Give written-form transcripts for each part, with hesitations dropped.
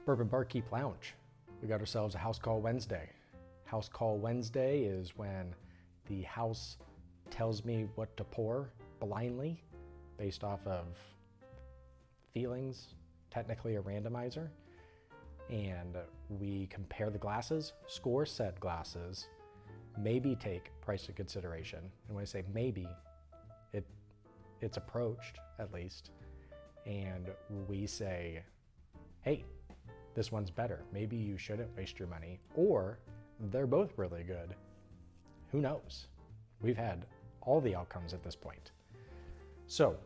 Bourbon Barkeep Lounge. We got ourselves a house call Wednesday. House call Wednesday is when the house tells me what to pour blindly based off of feelings, technically a randomizer. And we compare the glasses, score said glasses, maybe take price into consideration. And when I say maybe, it's approached at least. And we say, hey, this one's better. Maybe you shouldn't waste your money. Or they're both really good. Who knows? We've had all the outcomes at this point. So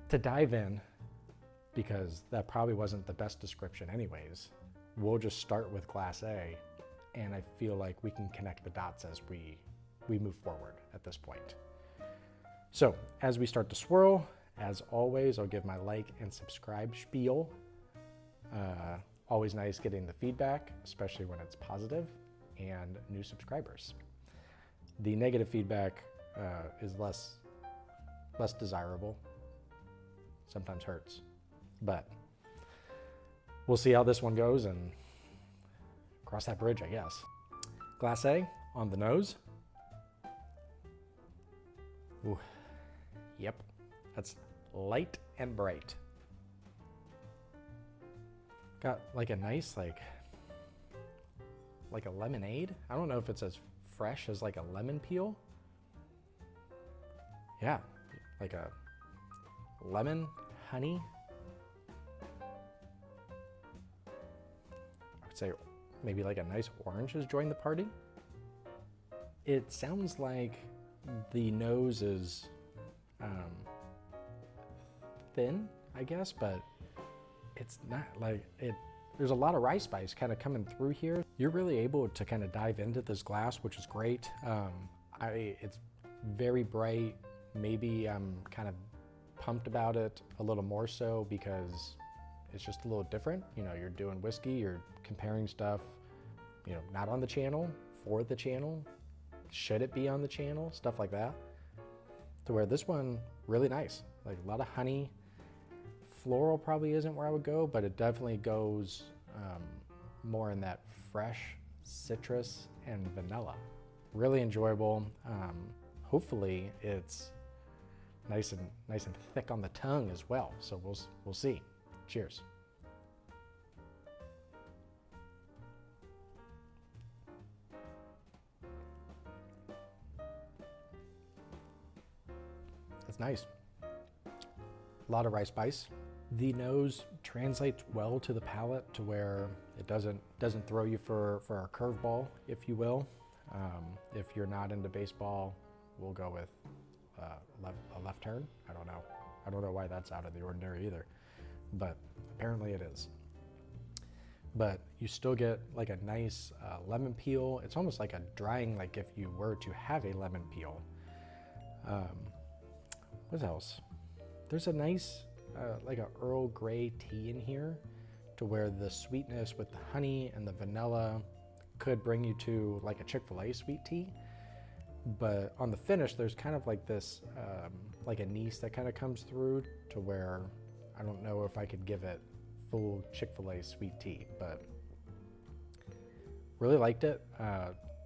to dive in, because that probably wasn't the best description anyways, we'll just start with Class A, and I feel like we can connect the dots as we move forward at this point. So as we start to swirl, as always, I'll give my like and subscribe spiel. Always nice getting the feedback, especially when it's positive, and new subscribers. The negative feedback is less desirable, sometimes hurts, but we'll see how this one goes and cross that bridge, I guess. Class A on the nose. Ooh. Yep, that's light and bright. Got like a nice, like a lemonade. I don't know if it's as fresh as like a lemon peel. Yeah, like a lemon, honey. I would say maybe like a nice orange has joined the party. It sounds like the nose is thin, I guess, but it's not like it. There's a lot of rye spice kind of coming through here. You're really able to kind of dive into this glass, which is great. It's very bright. Maybe I'm kind of pumped about it a little more so because it's just a little different. You know, you're doing whiskey, you're comparing stuff, you know, not on the channel, for the channel. Should it be on the channel? Stuff like that. To where this one, really nice. Like a lot of honey. Floral probably isn't where I would go, but it definitely goes more in that fresh citrus and vanilla. Really enjoyable. Hopefully it's nice and thick on the tongue as well. So we'll see. Cheers. That's nice. A lot of rye spice. The nose translates well to the palate to where it doesn't throw you for a curveball, if you will. If you're not into baseball, we'll go with a left turn. I don't know why that's out of the ordinary either, but apparently it is. But you still get like a nice lemon peel. It's almost like a drying, like if you were to have a lemon peel. What else? There's a nice like a Earl Grey tea in here to where the sweetness with the honey and the vanilla could bring you to like a Chick-fil-A sweet tea. But on the finish, there's kind of like this, like anise that kind of comes through to where I don't know if I could give it full Chick-fil-A sweet tea, but really liked it.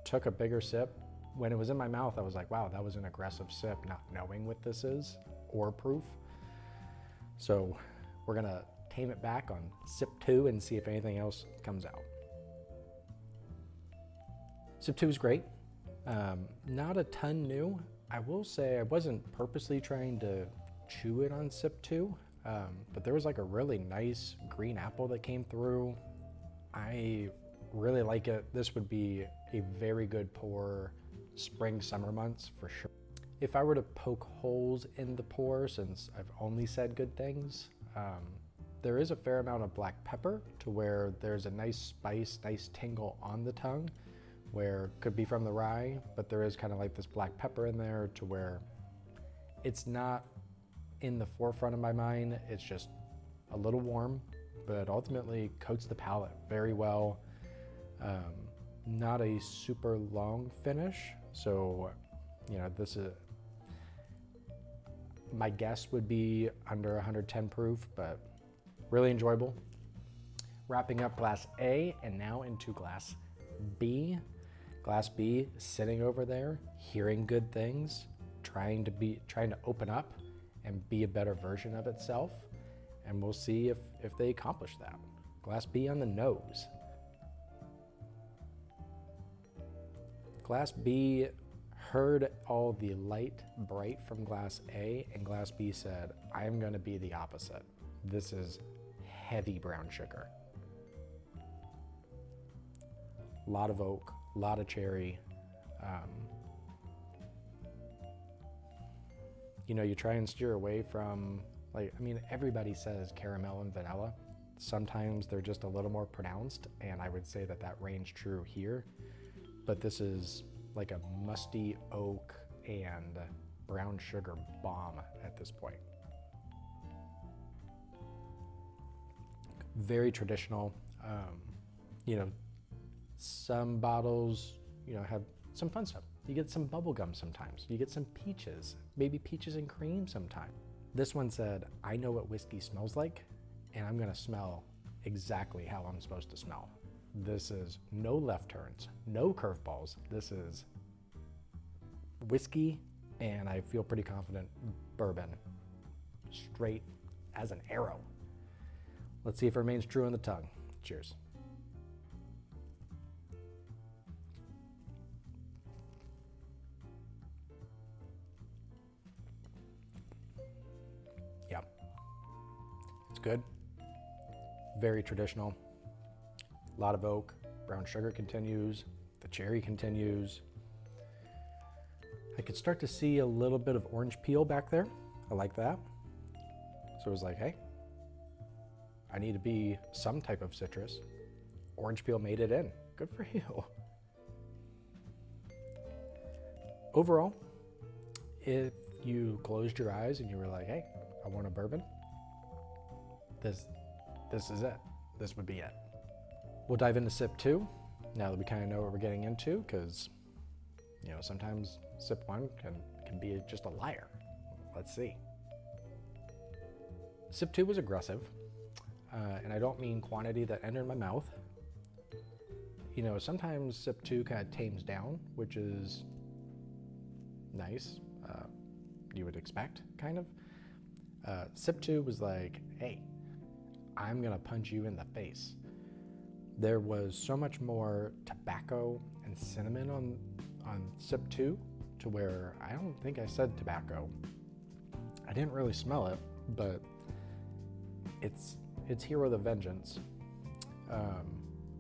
Took a bigger sip. When it was in my mouth, I was like, wow, that was an aggressive sip, not knowing what this is or proof. So we're gonna tame it back on sip 2 and see if anything else comes out. Sip 2 is great. Not a ton new. I will say I wasn't purposely trying to chew it on sip 2, but there was like a really nice green apple that came through. I really like it. This would be a very good pour spring, summer months for sure. If I were to poke holes in the pour, since I've only said good things, there is a fair amount of black pepper to where there's a nice spice, nice tingle on the tongue, where it could be from the rye, but there is kind of like this black pepper in there to where it's not in the forefront of my mind. It's just a little warm, but ultimately coats the palate very well. Not a super long finish. So, you know, this is, my guess would be under 110 proof, but really enjoyable. Wrapping up glass A and now into glass B. Glass B sitting over there, hearing good things, trying to open up and be a better version of itself. And we'll see if they accomplish that. Glass B on the nose. Glass B heard all the light bright from glass A, and glass B said, I'm gonna be the opposite. This is heavy brown sugar. A lot of oak, a lot of cherry. You know, you try and steer away from, like, I mean, everybody says caramel and vanilla. Sometimes they're just a little more pronounced, and I would say that that reigns true here. But this is like a musty oak and brown sugar bomb at this point. Very traditional. You know, some bottles, you know, have some fun stuff. You get some bubble gum sometimes. You get some peaches, maybe peaches and cream sometime. This one said, I know what whiskey smells like, and I'm gonna smell exactly how I'm supposed to smell. This is no left turns, no curveballs. This is whiskey, and I feel pretty confident bourbon, straight as an arrow. Let's see if it remains true on the tongue. Cheers. Yeah, it's good. Very traditional. A lot of oak, brown sugar continues, the cherry continues. I could start to see a little bit of orange peel back there. I like that. So it was like, hey, I need to be some type of citrus. Orange peel made it in. Good for you. Overall, if you closed your eyes and you were like, hey, I want a bourbon, this is it. This would be it. We'll dive into sip 2 now that we kind of know what we're getting into, because, you know, sometimes sip 1 can be just a liar. Let's see. Sip 2 was aggressive, and I don't mean quantity that entered my mouth. You know, sometimes sip 2 kind of tames down, which is nice. You would expect, kind of. Sip 2 was like, hey, I'm gonna punch you in the face. There was so much more tobacco and cinnamon on sip 2 to where I don't think I said tobacco. I didn't really smell it, but it's here with a vengeance.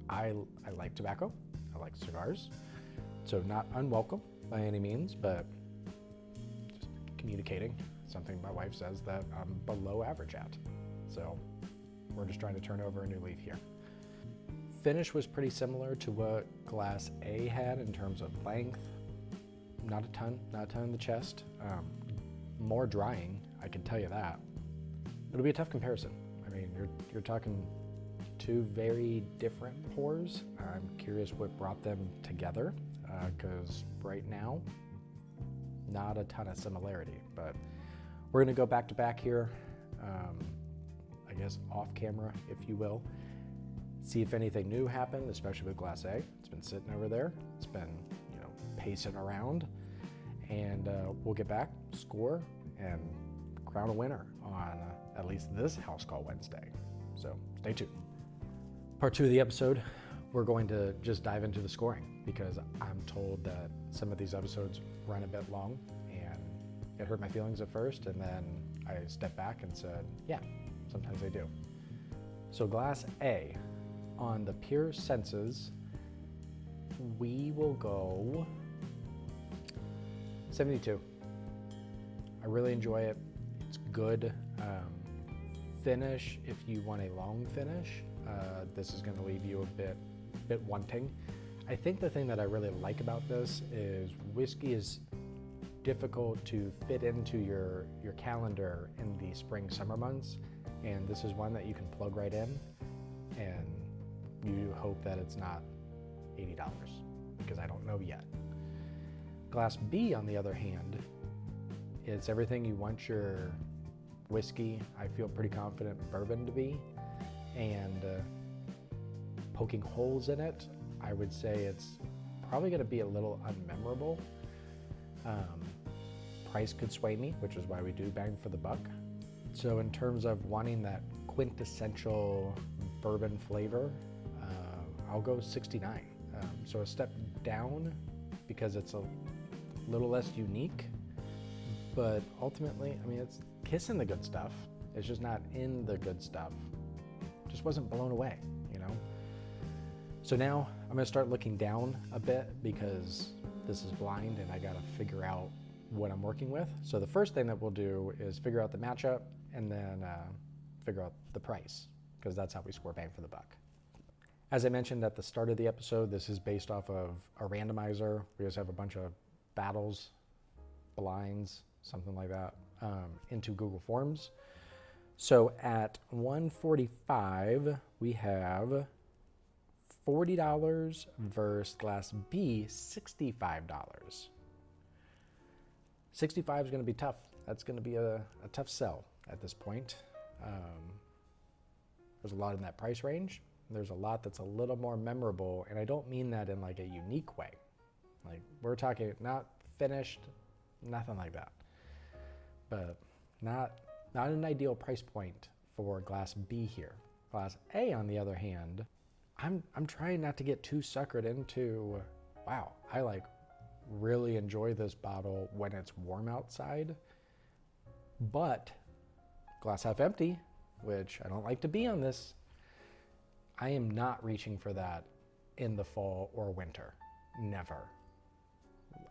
I like tobacco. I like cigars. So not unwelcome by any means, but just communicating something my wife says that I'm below average at. So we're just trying to turn over a new leaf here. Finish was pretty similar to what glass A had in terms of length. Not a ton in the chest. More drying, I can tell you that. It'll be a tough comparison. I mean, you're talking two very different pours. I'm curious what brought them together, because right now, not a ton of similarity, but we're gonna go back to back here, I guess off camera, if you will. See if anything new happened, especially with glass A. It's been sitting over there. It's been, you know, pacing around, and we'll get back, score, and crown a winner on at least this House Call Wednesday. So stay tuned. Part 2 of the episode, we're going to just dive into the scoring, because I'm told that some of these episodes run a bit long, and it hurt my feelings at first, and then I stepped back and said, yeah, sometimes they do. So glass A, on the pure senses, we will go 72. I really enjoy it. It's good. Finish, if you want a long finish, this is going to leave you a bit wanting. I think the thing that I really like about this is whiskey is difficult to fit into your calendar in the spring, summer months, and this is one that you can plug right in, and you hope that it's not $80, because I don't know yet. Glass B, on the other hand, it's everything you want your whiskey, I feel pretty confident, bourbon to be, and poking holes in it, I would say it's probably going to be a little unmemorable. Price could sway me, which is why we do bang for the buck. So in terms of wanting that quintessential bourbon flavor, I'll go 69. So a step down because it's a little less unique, but ultimately, I mean, it's kissing the good stuff. It's just not in the good stuff. Just wasn't blown away, you know? So now I'm gonna start looking down a bit because this is blind and I gotta figure out what I'm working with. So the first thing that we'll do is figure out the matchup and then figure out the price, because that's how we score bang for the buck. As I mentioned at the start of the episode, this is based off of a randomizer. We just have a bunch of battles, blinds, something like that, into Google Forms. So at 145, we have $40 versus Glass B, $65. 65 is going to be tough. That's going to be a tough sell at this point. There's a lot in that price range. There's a lot that's a little more memorable, and I don't mean that in like a unique way. Like, we're talking not finished, nothing like that. But not an ideal price point for Glass B here. Glass A, on the other hand, I'm trying not to get too suckered into, wow, I like really enjoy this bottle when it's warm outside, but glass half empty, which I don't like to be on this, I am not reaching for that in the fall or winter. Never.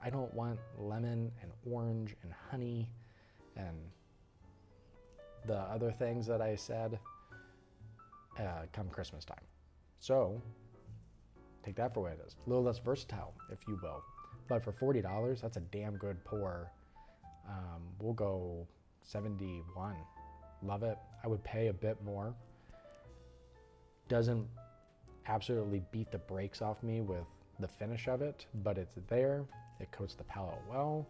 I don't want lemon and orange and honey and the other things that I said come Christmas time. So take that for what it is. A little less versatile, if you will. But for $40, that's a damn good pour. We'll go 71. Love it. I would pay a bit more. Doesn't absolutely beat the brakes off me with the finish of it, but it's there. It coats the palate well,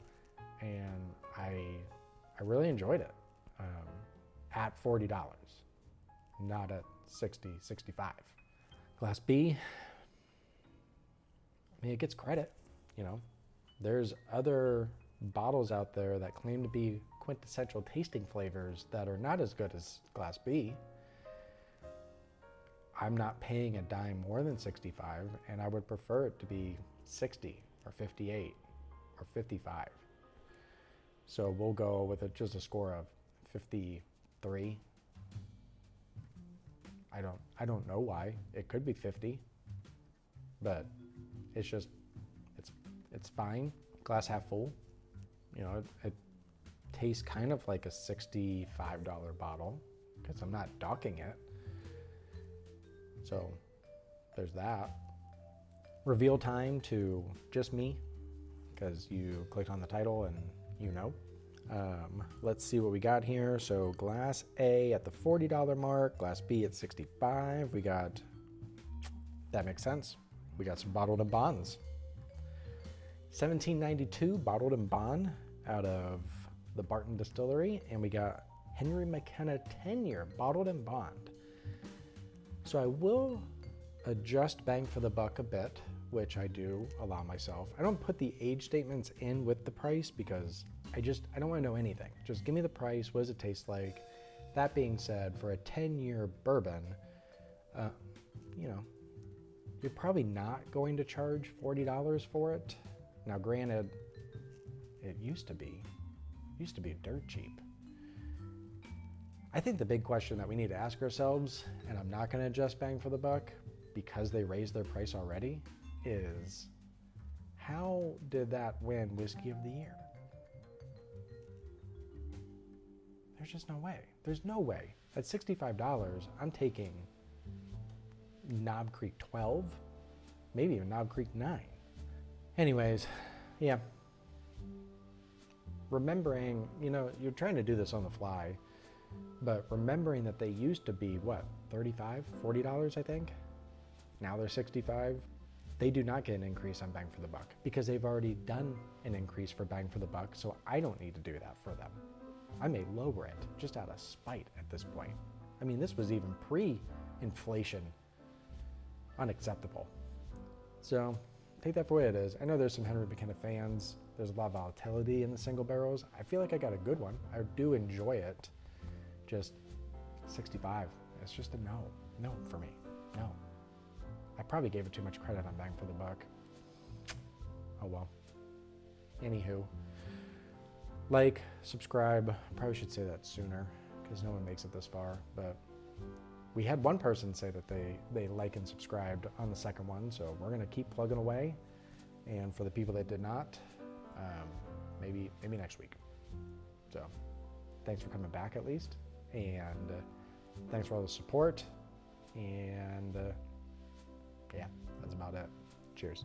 and I really enjoyed it at $40, not at 60, 65. Glass B, I mean, it gets credit, you know. There's other bottles out there that claim to be quintessential tasting flavors that are not as good as Glass B. I'm not paying a dime more than 65, and I would prefer it to be 60 or 58 or 55. So we'll go with just a score of 53. I don't know why. It could be 50, but it's just, it's fine. Glass half full. You know, it tastes kind of like a $65 bottle because I'm not docking it. So there's that. Reveal time to just me, because you clicked on the title and you know. Let's see what we got here. So Glass A at the $40 mark, Glass B at 65. We got, that makes sense. We got some bottled in bonds. 1792 bottled in bond out of the Barton Distillery, and we got Henry Mckenna 10-year bottled in bond. So I will adjust bang for the buck a bit, which I do allow myself. I don't put the age statements in with the price because I don't want to know anything. Just give me the price. What does it taste like? That being said, for a 10-year bourbon, you know, you're probably not going to charge $40 for it. Now, granted, it used to be dirt cheap. I think the big question that we need to ask ourselves, and I'm not going to adjust bang for the buck because they raised their price already, is how did that win Whiskey of the Year? There's just no way. There's no way. At $65, I'm taking Knob Creek 12, maybe even Knob Creek 9. Anyways, yeah. Remembering, you know, you're trying to do this on the fly, but remembering that they used to be, what, $35, $40, I think? Now they're 65. They do not get an increase on bang for the buck because they've already done an increase for bang for the buck, so I don't need to do that for them. I may lower it just out of spite at this point. I mean, this was even pre-inflation. unacceptable. So take that for what it is. I know there's some Henry Mckenna fans. There's a lot of volatility in the single barrels. I feel like I got a good one. I do enjoy it. Just 65. It's just a no for me. No. I probably gave it too much credit on bang for the buck. Oh well. Anywho, like, subscribe. I probably should say that sooner because no one makes it this far. But we had one person say that they like and subscribed on the second one, so we're gonna keep plugging away. And for the people that did not, maybe next week. So thanks for coming back at least, and thanks for all the support. And yeah, that's about it. Cheers.